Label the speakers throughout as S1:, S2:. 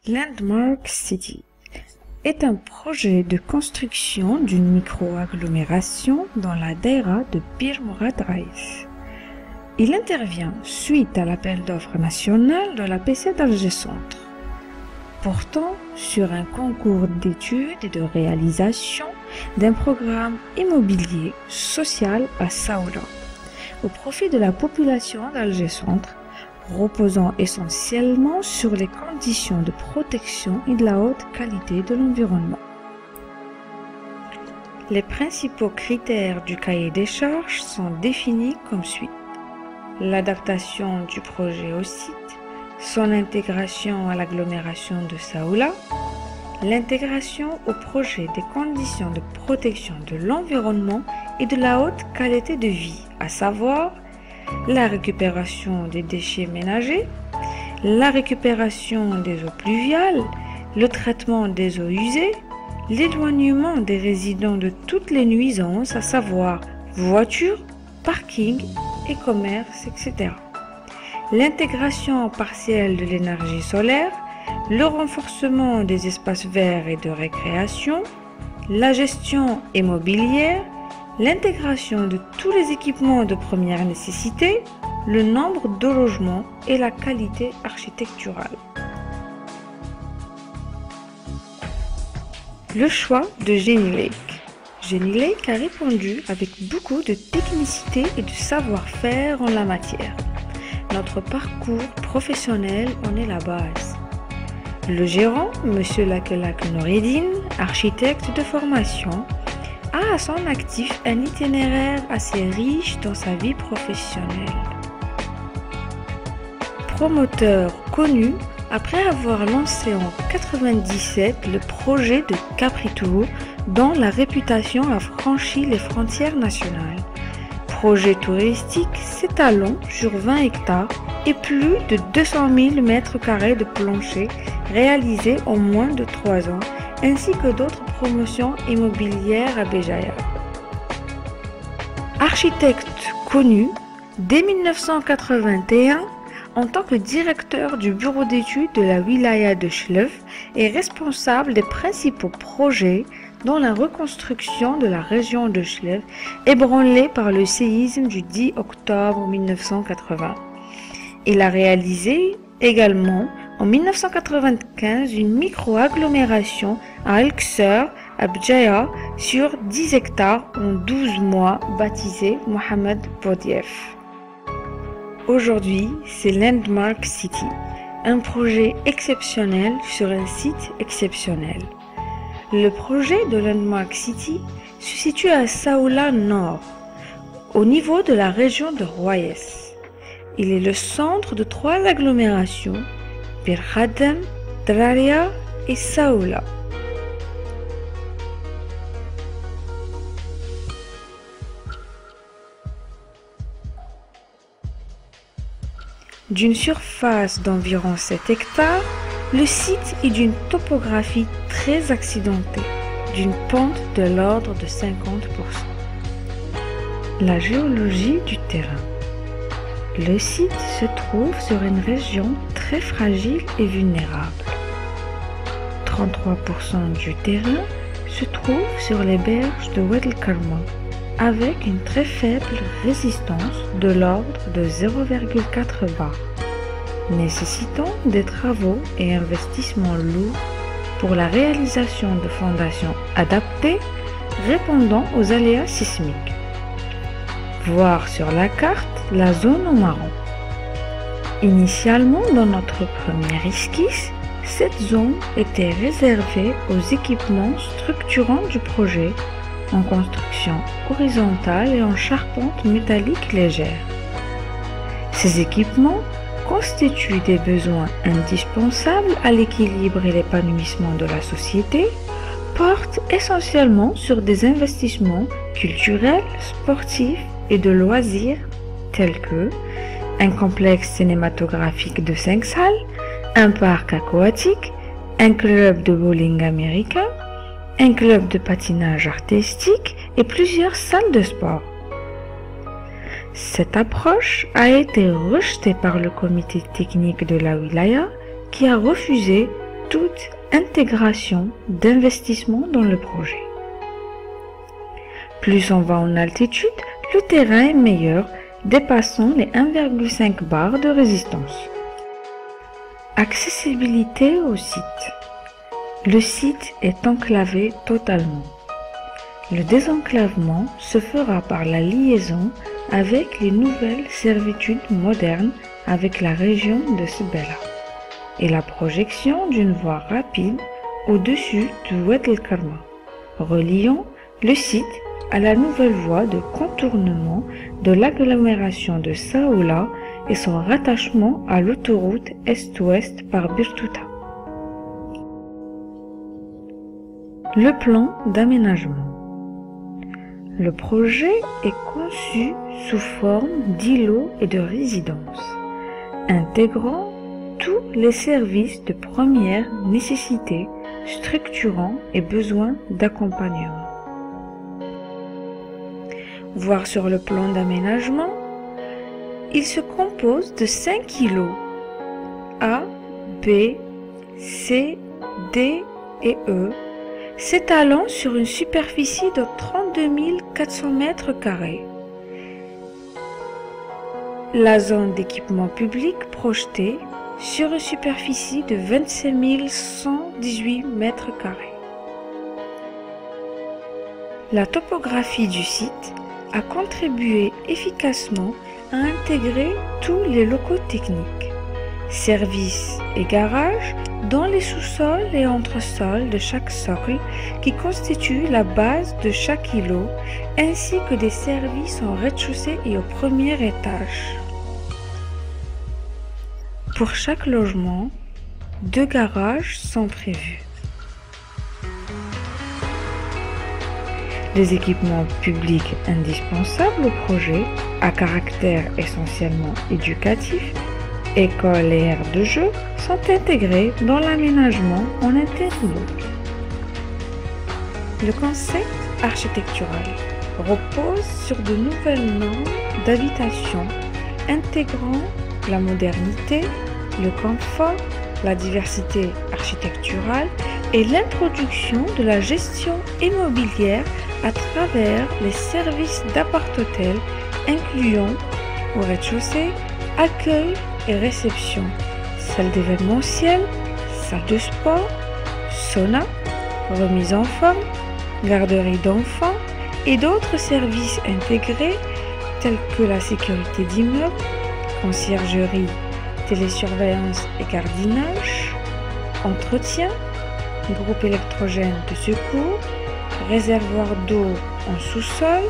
S1: Landmark City est un projet de construction d'une micro-agglomération dans la daïra de Bir Mourad Raïf. Il intervient suite à l'appel d'offres national de la PC d'Alger Centre, portant sur un concours d'études et de réalisation d'un programme immobilier social à Saoula, au profit de la population d'Alger Centre, reposant essentiellement sur les conditions de protection et de la haute qualité de l'environnement. Les principaux critères du cahier des charges sont définis comme suit: l'adaptation du projet au site, son intégration à l'agglomération de Saoula, l'intégration au projet des conditions de protection de l'environnement et de la haute qualité de vie, à savoir la récupération des déchets ménagers, la récupération des eaux pluviales, le traitement des eaux usées, l'éloignement des résidents de toutes les nuisances, à savoir voitures, parking et commerce, etc. L'intégration partielle de l'énergie solaire, le renforcement des espaces verts et de récréation, la gestion immobilière, l'intégration de tous les équipements de première nécessité, le nombre de logements et la qualité architecturale. Le choix de Jenny Lake. Jenny Lake a répondu avec beaucoup de technicité et de savoir-faire en la matière. Notre parcours professionnel en est la base. Le gérant, M. Lakelak Noureddine, architecte de formation, a à son actif un itinéraire assez riche dans sa vie professionnelle. Promoteur connu, après avoir lancé en 1997 le projet de Capri Tour, dont la réputation a franchi les frontières nationales. Projet touristique s'étalant sur 20 hectares et plus de 200 000 mètres carrés de plancher réalisés en moins de 3 ans, ainsi que d'autres promotions immobilières à Béjaïa. Architecte connu, dès 1981, en tant que directeur du bureau d'études de la wilaya de Chlef et responsable des principaux projets dont la reconstruction de la région de Chlef, ébranlée par le séisme du 10 octobre 1980. Il a réalisé également en 1995 une micro-agglomération à Al-Qsar, à Béjaïa, sur 10 hectares en 12 mois, baptisée Mohamed Boudiaf. Aujourd'hui, c'est Landmark City, un projet exceptionnel sur un site exceptionnel. Le projet de Landmark City se situe à Saoula Nord, au niveau de la région de Royes. Il est le centre de 3 agglomérations, Bir Khadem, Draria et Saoula. D'une surface d'environ 7 hectares, le site est d'une topographie très accidentée, d'une pente de l'ordre de 50%. La géologie du terrain. Le site se trouve sur une région très fragile et vulnérable. 33% du terrain se trouve sur les berges de Wad el-Karma, avec une très faible résistance de l'ordre de 0,4 bar, nécessitant des travaux et investissements lourds pour la réalisation de fondations adaptées répondant aux aléas sismiques. Voir sur la carte la zone en marron. Initialement, dans notre premier esquisse, cette zone était réservée aux équipements structurants du projet en construction horizontale et en charpente métallique légère. Ces équipements constituent des besoins indispensables à l'équilibre et l'épanouissement de la société, portent essentiellement sur des investissements culturels, sportifs et de loisirs tels que un complexe cinématographique de 5 salles, un parc aquatique, un club de bowling américain, un club de patinage artistique et plusieurs salles de sport. Cette approche a été rejetée par le comité technique de la wilaya qui a refusé toute intégration d'investissement dans le projet. Plus on va en altitude, le terrain est meilleur, dépassant les 1,5 bar de résistance. Accessibilité au site. Le site est enclavé totalement. Le désenclavement se fera par la liaison avec les nouvelles servitudes modernes avec la région de Sebela et la projection d'une voie rapide au-dessus du Oued El Kerma, reliant le site à la nouvelle voie de contournement de l'agglomération de Saoula et son rattachement à l'autoroute Est-Ouest par Birtouta. Le plan d'aménagement. Le projet est conçu sous forme d'îlots et de résidences, intégrant tous les services de première nécessité, structurant et besoin d'accompagnement. Voir sur le plan d'aménagement, il se compose de 5 îlots A, B, C, D et E, s'étalant sur une superficie de 32 400 m². La zone d'équipement public projetée sur une superficie de 25 118 m². La topographie du site a contribué efficacement à intégrer tous les locaux techniques, services et garages dans les sous-sols et entresols de chaque socle qui constituent la base de chaque îlot, ainsi que des services en rez-de-chaussée et au premier étage. Pour chaque logement, 2 garages sont prévus. Les équipements publics indispensables au projet, à caractère essentiellement éducatif, écoles et aires de jeu, sont intégrés dans l'aménagement en interloc. Le concept architectural repose sur de nouvelles normes d'habitation intégrant la modernité, le confort, la diversité architecturale et l'introduction de la gestion immobilière à travers les services d'appart-hôtel incluant au rez-de-chaussée, accueil et réception, salle d'événementiel, salle de sport, sauna, remise en forme, garderie d'enfants et d'autres services intégrés tels que la sécurité d'immeubles, conciergerie, télésurveillance et gardiennage, entretien, groupe électrogène de secours, réservoir d'eau en sous-sol,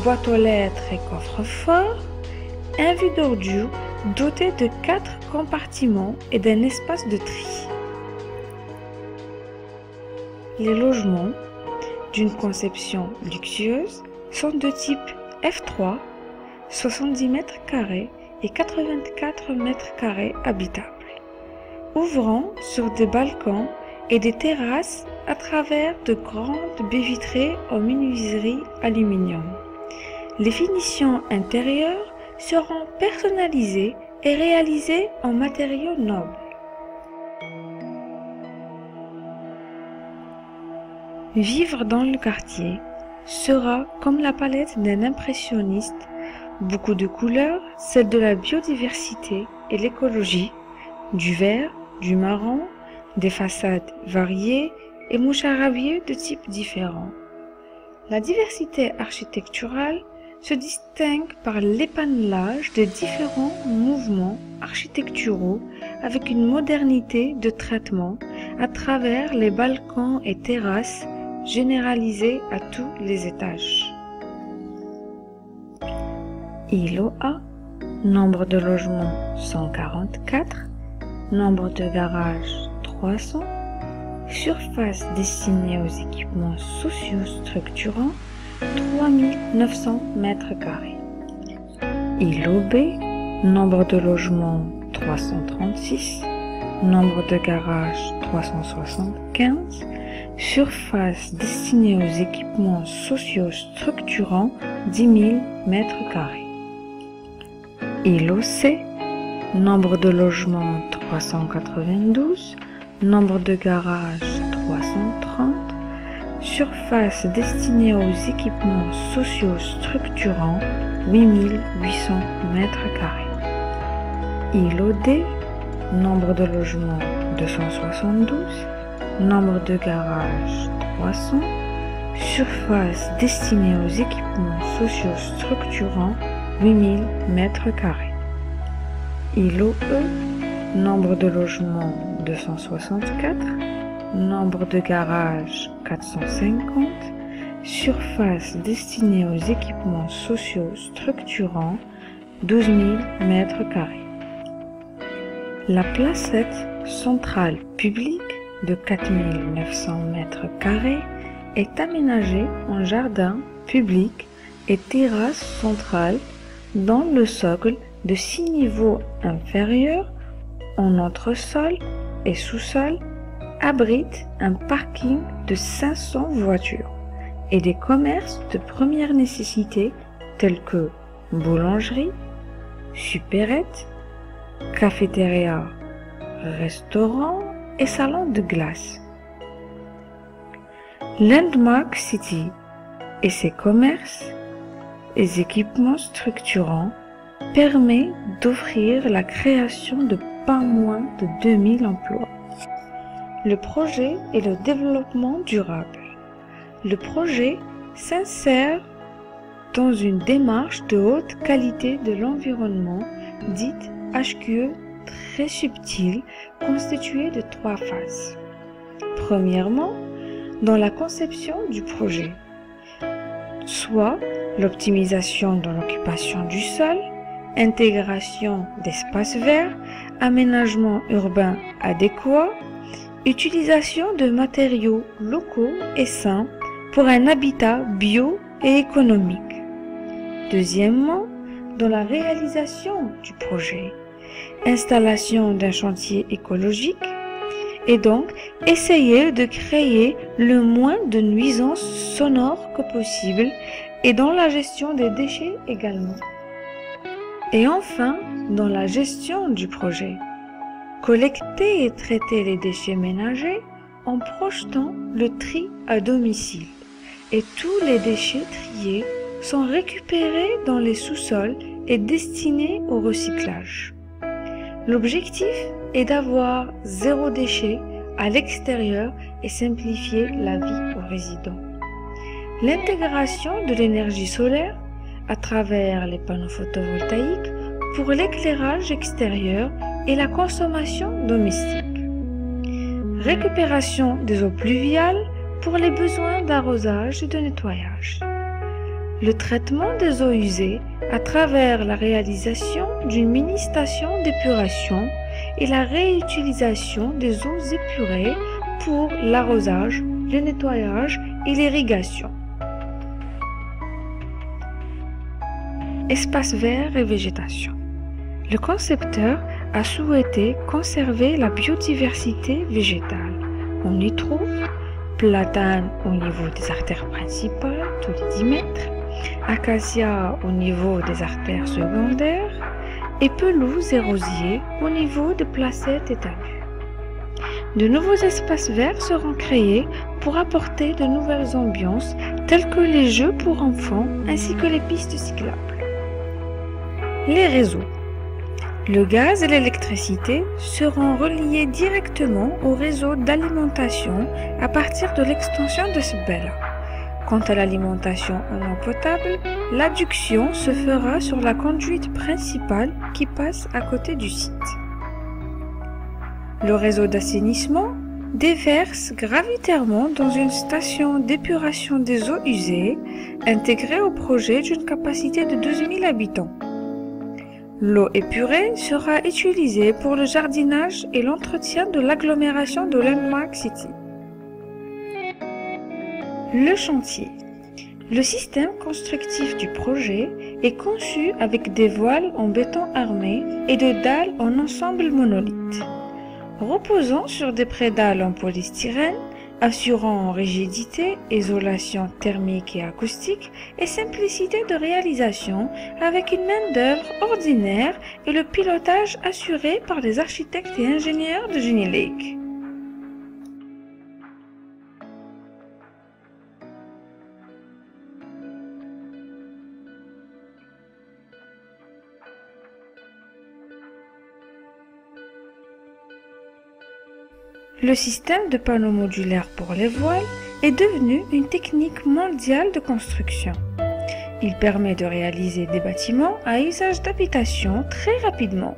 S1: boîte aux lettres et coffre-fort, un vide d'ordures doté de 4 compartiments et d'un espace de tri. Les logements, d'une conception luxueuse, sont de type F3, 70 m² et 84 m² habitables, ouvrant sur des balcons et des terrasses à travers de grandes baies vitrées en menuiserie aluminium. Les finitions intérieures seront personnalisées et réalisées en matériaux nobles. Vivre dans le quartier sera comme la palette d'un impressionniste, beaucoup de couleurs, celle de la biodiversité et l'écologie, du vert, du marron, des façades variées et moucharabiés de types différents. La diversité architecturale se distingue par l'épanelage de différents mouvements architecturaux avec une modernité de traitement à travers les balcons et terrasses généralisés à tous les étages. Îlot A, nombre de logements 144, nombre de garages 300, surface destinée aux équipements socio-structurants 3900 m². Îlot B, nombre de logements 336, nombre de garages 375, surface destinée aux équipements socio-structurants 10 000 m². Îlot C, nombre de logements 392, nombre de garages 330, surface destinée aux équipements sociaux structurants 8800 m². Îlot D, nombre de logements 272, nombre de garages 300, surface destinée aux équipements sociaux structurants 8000 m². Îlot E, nombre de logements 264, nombre de garages 450, surface destinée aux équipements sociaux structurants 12 000 m². La placette centrale publique de 4900 m² est aménagée en jardin public et terrasse centrale dans le socle de 6 niveaux inférieurs en entresol et sous-sol, abrite un parking de 500 voitures et des commerces de première nécessité tels que boulangerie, supérette, cafétéria, restaurant et salon de glace. Landmark City et ses commerces et équipements structurants permet d'offrir la création de pas moins de 2000 emplois. Le projet et le développement durable. Le projet s'insère dans une démarche de haute qualité de l'environnement, dite HQE très subtile, constituée de 3 phases. Premièrement, dans la conception du projet, soit l'optimisation de l'occupation du sol, intégration d'espaces verts, aménagement urbain adéquat, utilisation de matériaux locaux et sains pour un habitat bio et économique. Deuxièmement, dans la réalisation du projet, installation d'un chantier écologique et donc essayer de créer le moins de nuisances sonores que possible et dans la gestion des déchets également. Et enfin, dans la gestion du projet, collecter et traiter les déchets ménagers en projetant le tri à domicile et tous les déchets triés sont récupérés dans les sous-sols et destinés au recyclage. L'objectif est d'avoir 0 déchet à l'extérieur et simplifier la vie aux résidents. L'intégration de l'énergie solaire à travers les panneaux photovoltaïques pour l'éclairage extérieur et la consommation domestique. Récupération des eaux pluviales pour les besoins d'arrosage et de nettoyage. Le traitement des eaux usées à travers la réalisation d'une mini-station d'épuration et la réutilisation des eaux épurées pour l'arrosage, le nettoyage et l'irrigation. Espaces verts et végétation. Le concepteur a souhaité conserver la biodiversité végétale. On y trouve platane au niveau des artères principales, tous les 10 mètres, acacia au niveau des artères secondaires et pelouse et rosiers au niveau des placettes et talus. De nouveaux espaces verts seront créés pour apporter de nouvelles ambiances telles que les jeux pour enfants ainsi que les pistes cyclables. Les réseaux. Le gaz et l'électricité seront reliés directement au réseau d'alimentation à partir de l'extension de ce BELA. Quant à l'alimentation en eau potable, l'adduction se fera sur la conduite principale qui passe à côté du site. Le réseau d'assainissement déverse gravitairement dans une station d'épuration des eaux usées intégrée au projet d'une capacité de 12 000 habitants. L'eau épurée sera utilisée pour le jardinage et l'entretien de l'agglomération de Landmark City. Le chantier. Le système constructif du projet est conçu avec des voiles en béton armé et de dalles en ensemble monolithe. Reposant sur des prédales en polystyrène, assurant rigidité, isolation thermique et acoustique et simplicité de réalisation avec une main-d'œuvre ordinaire et le pilotage assuré par les architectes et ingénieurs de Genie Lake. le système de panneaux modulaires pour les voiles est devenu une technique mondiale de construction. Il permet de réaliser des bâtiments à usage d'habitation très rapidement,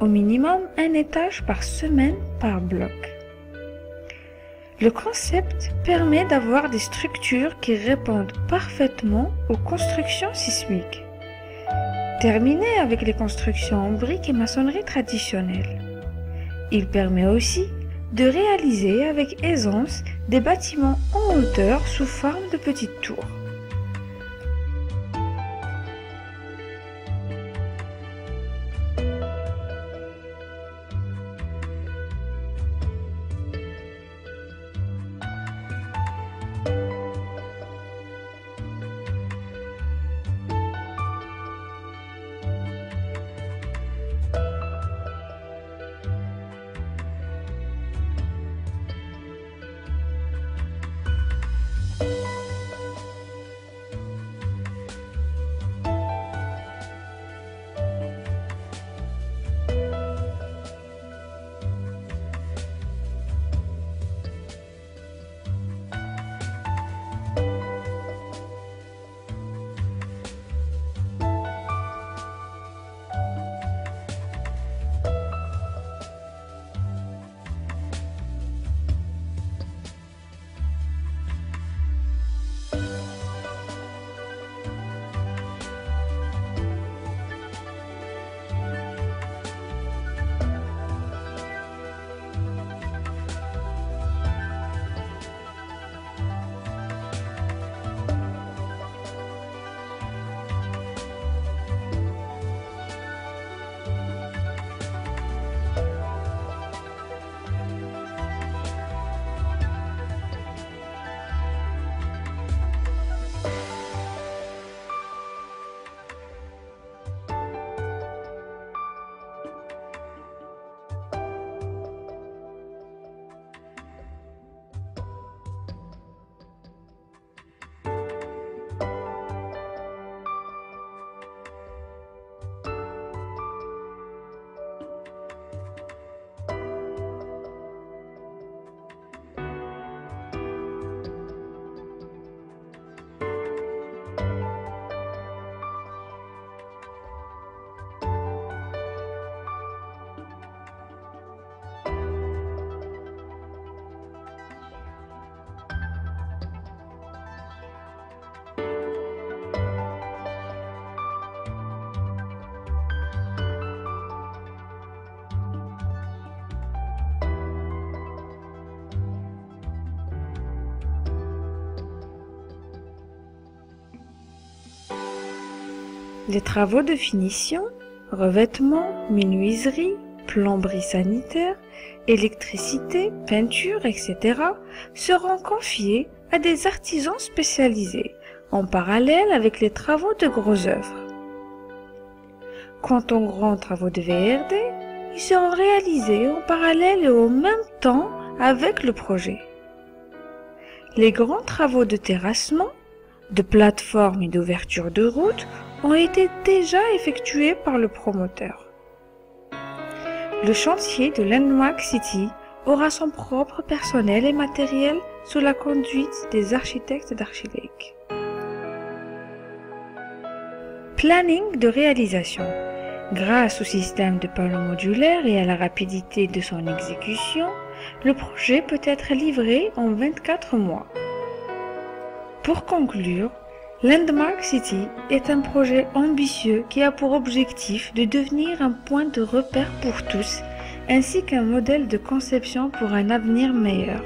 S1: au minimum un étage par semaine par bloc. Le concept permet d'avoir des structures qui répondent parfaitement aux constructions sismiques. Terminé avec les constructions en briques et maçonnerie traditionnelles. Il permet aussi de réaliser avec aisance des bâtiments en hauteur sous forme de petites tours. Les travaux de finition, revêtement, menuiserie, plomberie sanitaire, électricité, peinture, etc. seront confiés à des artisans spécialisés, en parallèle avec les travaux de gros œuvres. Quant aux grands travaux de VRD, ils seront réalisés en parallèle et au même temps avec le projet. Les grands travaux de terrassement, de plateforme et d'ouverture de route ont été déjà effectués par le promoteur. Le chantier de Landmark City aura son propre personnel et matériel sous la conduite des architectes d'Archilake. Planning de réalisation. Grâce au système de panneaux modulaires et à la rapidité de son exécution, le projet peut être livré en 24 mois. Pour conclure, Landmark City est un projet ambitieux qui a pour objectif de devenir un point de repère pour tous, ainsi qu'un modèle de conception pour un avenir meilleur.